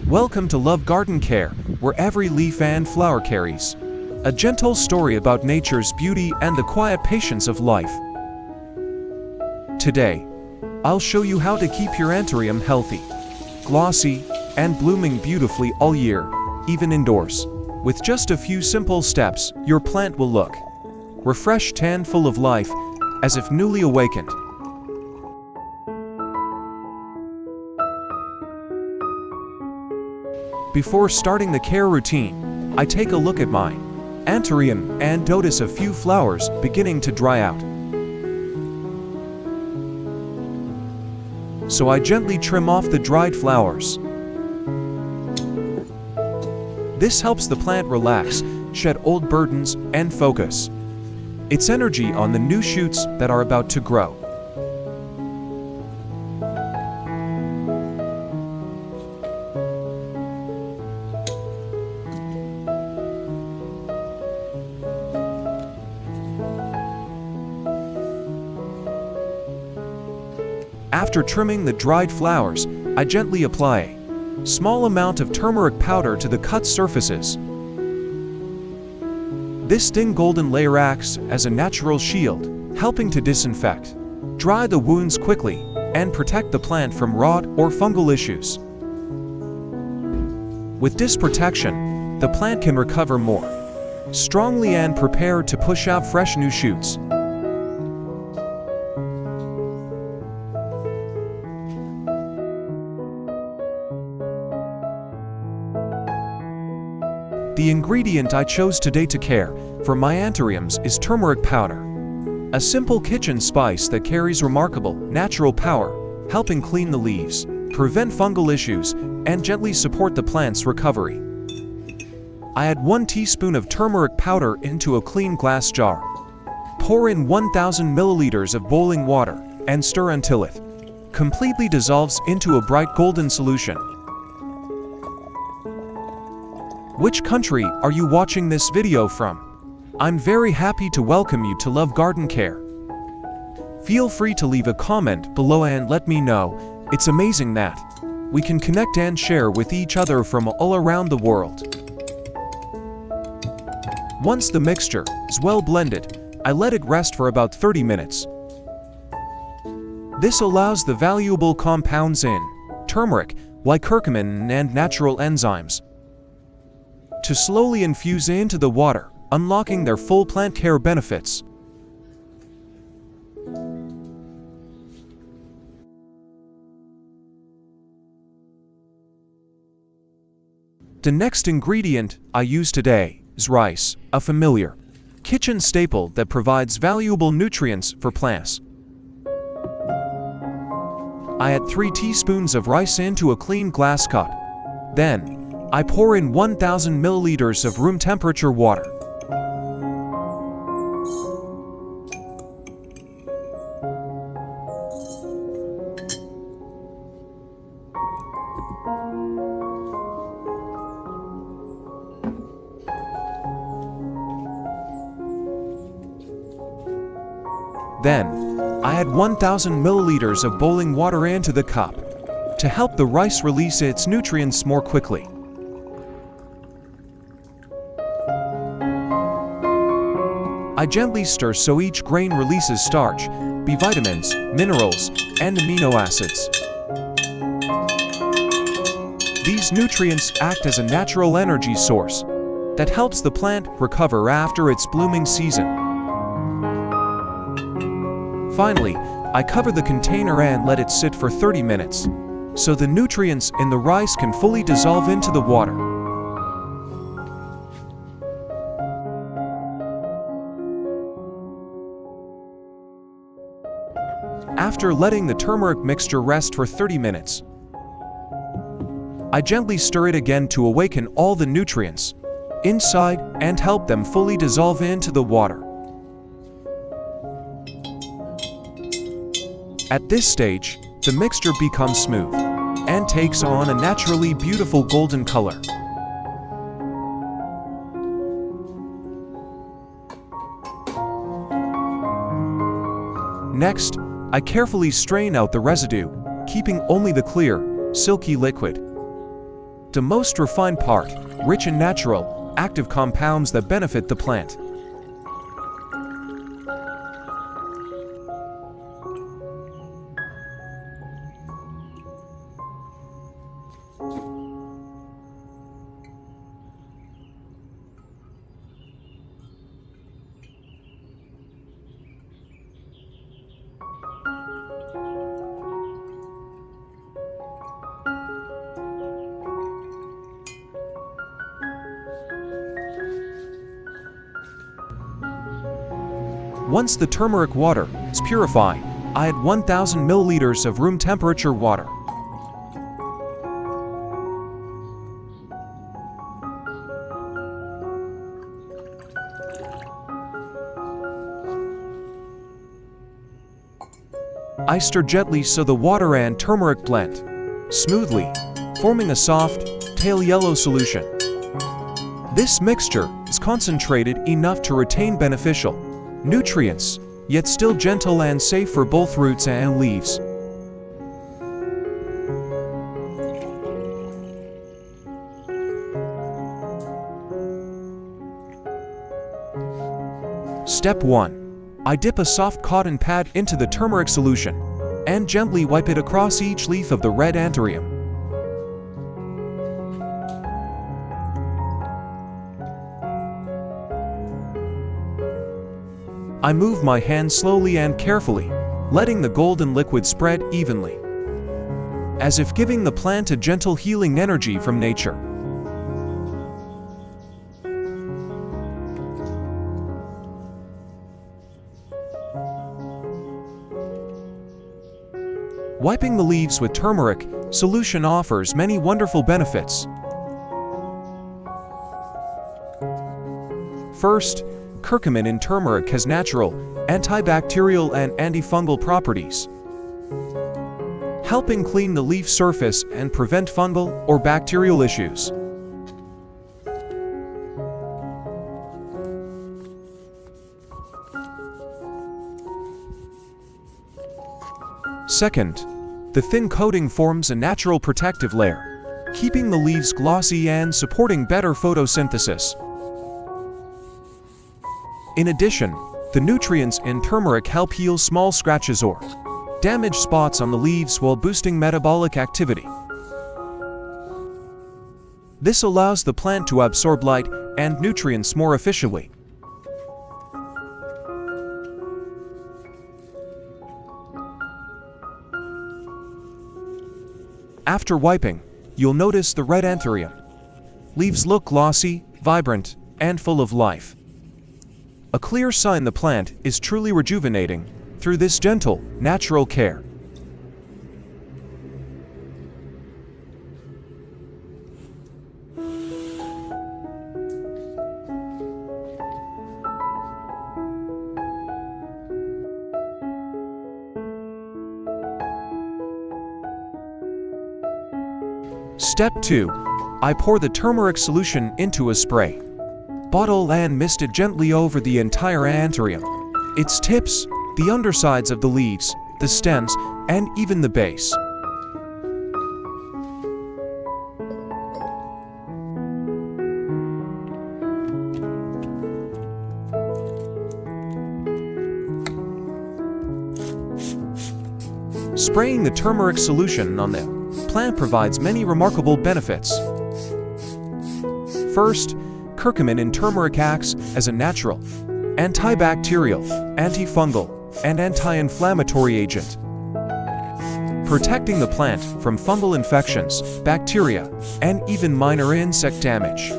Welcome to Love Garden Care, where every leaf and flower carries a gentle story about nature's beauty and the quiet patience of life. Today, I'll show you how to keep your Anthurium healthy, glossy, and blooming beautifully all year, even indoors. With just a few simple steps, your plant will look refreshed and full of life, as if newly awakened. Before starting the care routine, I take a look at my Anthurium and notice a few flowers beginning to dry out. So I gently trim off the dried flowers. This helps the plant relax, shed old burdens, and focus its energy on the new shoots that are about to grow. After trimming the dried flowers, I gently apply a small amount of turmeric powder to the cut surfaces. This thin golden layer acts as a natural shield, helping to disinfect, dry the wounds quickly, and protect the plant from rot or fungal issues. With this protection, the plant can recover more strongly and prepare to push out fresh new shoots. The ingredient I chose today to care for my Anthuriums is turmeric powder, a simple kitchen spice that carries remarkable natural power, helping clean the leaves, prevent fungal issues, and gently support the plant's recovery. I add 1 teaspoon of turmeric powder into a clean glass jar. Pour in 1,000 milliliters of boiling water and stir until it completely dissolves into a bright golden solution. Which country are you watching this video from? I'm very happy to welcome you to Love Garden Care. Feel free to leave a comment below and let me know. It's amazing that we can connect and share with each other from all around the world. Once the mixture is well blended, I let it rest for about 30 minutes. This allows the valuable compounds in turmeric, like curcumin and natural enzymes, to slowly infuse into the water, unlocking their full plant care benefits. The next ingredient I use today is rice, a familiar kitchen staple that provides valuable nutrients for plants. I add 3 teaspoons of rice into a clean glass cup. Then, I pour in 1,000 milliliters of room temperature water. Then, I add 1,000 milliliters of boiling water into the cup to help the rice release its nutrients more quickly. I gently stir so each grain releases starch, B vitamins, minerals, and amino acids. These nutrients act as a natural energy source that helps the plant recover after its blooming season. Finally, I cover the container and let it sit for 30 minutes, so the nutrients in the rice can fully dissolve into the water. After letting the turmeric mixture rest for 30 minutes, I gently stir it again to awaken all the nutrients inside and help them fully dissolve into the water. At this stage, the mixture becomes smooth and takes on a naturally beautiful golden color. Next, I carefully strain out the residue, keeping only the clear, silky liquid. to most refined part, rich in natural, active compounds that benefit the plant. Once the turmeric water is purified, I add 1,000 milliliters of room temperature water. I stir gently so the water and turmeric blend smoothly, forming a soft, pale yellow solution. This mixture is concentrated enough to retain beneficial nutrients, yet still gentle and safe for both roots and leaves. Step 1. I dip a soft cotton pad into the turmeric solution and gently wipe it across each leaf of the red Anthurium. I move my hand slowly and carefully, letting the golden liquid spread evenly, as if giving the plant a gentle healing energy from nature. Wiping the leaves with turmeric solution offers many wonderful benefits. First, curcumin in turmeric has natural, antibacterial and antifungal properties, helping clean the leaf surface and prevent fungal or bacterial issues. Second, the thin coating forms a natural protective layer, keeping the leaves glossy and supporting better photosynthesis. In addition, the nutrients in turmeric help heal small scratches or damaged spots on the leaves while boosting metabolic activity. This allows the plant to absorb light and nutrients more efficiently. After wiping, you'll notice the red Anthurium leaves look glossy, vibrant, and full of life. A clear sign the plant is truly rejuvenating through this gentle, natural care. Step 2. I pour the turmeric solution into a spray bottle and mist it gently over the entire Anthurium, its tips, the undersides of the leaves, the stems, and even the base. Spraying the turmeric solution on the plant provides many remarkable benefits. First, curcumin in turmeric acts as a natural, antibacterial, antifungal, and anti-inflammatory agent, protecting the plant from fungal infections, bacteria, and even minor insect damage.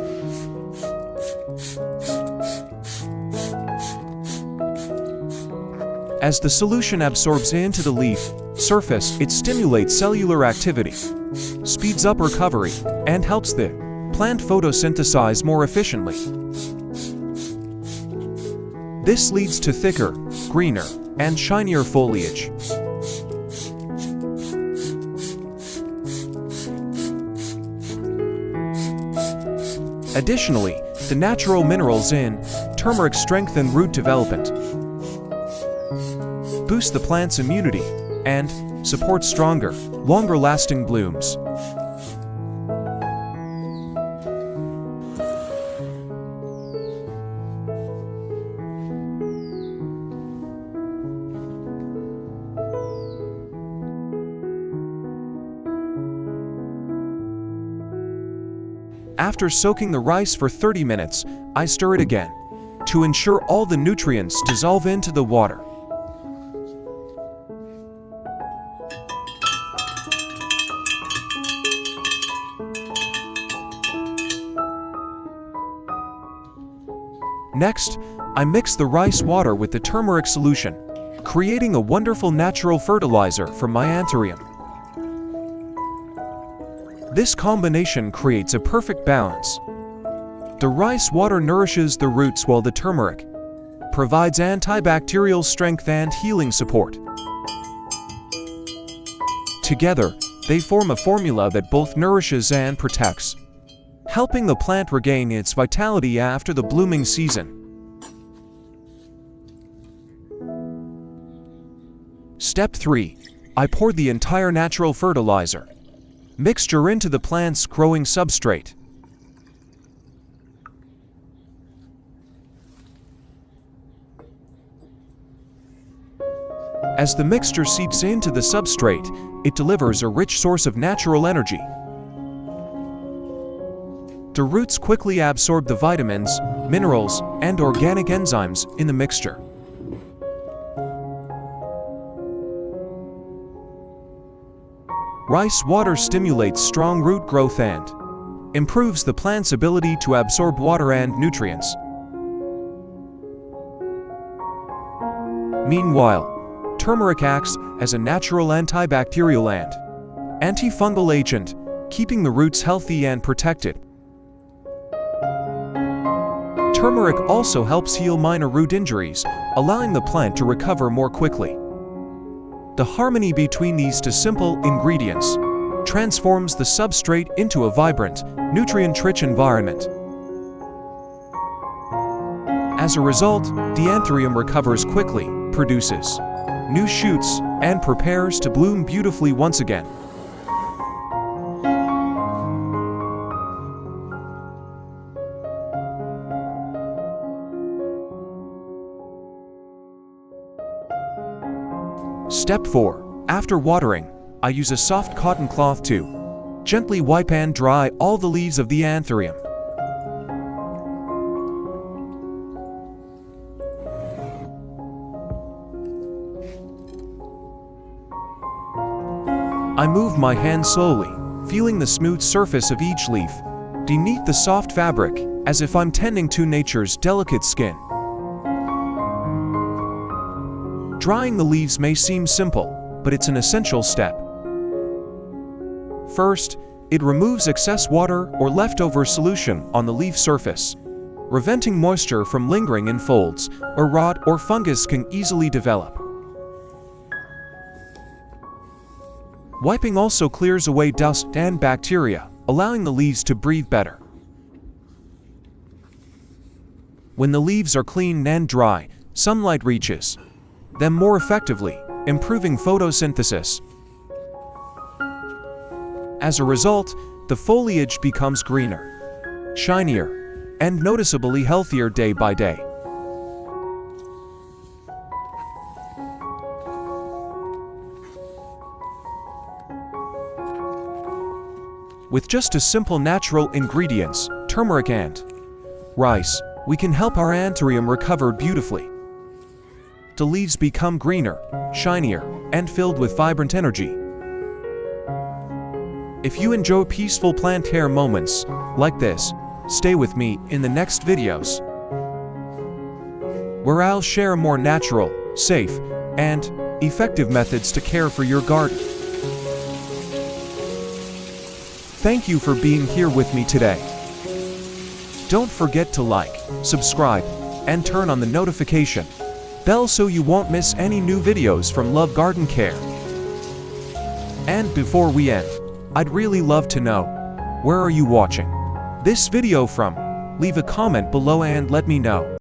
As the solution absorbs into the leaf surface, it stimulates cellular activity, speeds up recovery, and helps the plant photosynthesize more efficiently. This leads to thicker, greener, and shinier foliage. Additionally, the natural minerals in turmeric strengthen root development, boost the plant's immunity, and support stronger, longer-lasting blooms. After soaking the rice for 30 minutes, I stir it again to ensure all the nutrients dissolve into the water. Next, I mix the rice water with the turmeric solution, creating a wonderful natural fertilizer for my Anthurium. This combination creates a perfect balance. The rice water nourishes the roots while the turmeric provides antibacterial strength and healing support. Together, they form a formula that both nourishes and protects, helping the plant regain its vitality after the blooming season. Step 3. I pour the entire natural fertilizer mixture into the plant's growing substrate. As the mixture seeps into the substrate, it delivers a rich source of natural energy. The roots quickly absorb the vitamins, minerals, and organic enzymes in the mixture. Rice water stimulates strong root growth and improves the plant's ability to absorb water and nutrients. Meanwhile, turmeric acts as a natural antibacterial and antifungal agent, keeping the roots healthy and protected. Turmeric also helps heal minor root injuries, allowing the plant to recover more quickly. The harmony between these two simple ingredients transforms the substrate into a vibrant, nutrient-rich environment. As a result, the Anthurium recovers quickly, produces new shoots, and prepares to bloom beautifully once again. Step 4. After watering, I use a soft cotton cloth to gently wipe and dry all the leaves of the Anthurium. I move my hand slowly, feeling the smooth surface of each leaf beneath the soft fabric, as if I'm tending to nature's delicate skin. Drying the leaves may seem simple, but it's an essential step. First, it removes excess water or leftover solution on the leaf surface, preventing moisture from lingering in folds, or rot or fungus can easily develop. Wiping also clears away dust and bacteria, allowing the leaves to breathe better. When the leaves are clean and dry, sunlight reaches them more effectively, improving photosynthesis. As a result, the foliage becomes greener, shinier, and noticeably healthier day by day. With just a simple natural ingredients, turmeric and rice, we can help our Anthurium recover beautifully. The leaves become greener, shinier, and filled with vibrant energy. If you enjoy peaceful plant care moments like this, stay with me in the next videos, where I'll share more natural, safe, and effective methods to care for your garden. Thank you for being here with me today. Don't forget to like, subscribe, and turn on the notification bell so you won't miss any new videos from Love Garden Care. And before we end, I'd really love to know, where are you watching this video from? Leave a comment below and let me know.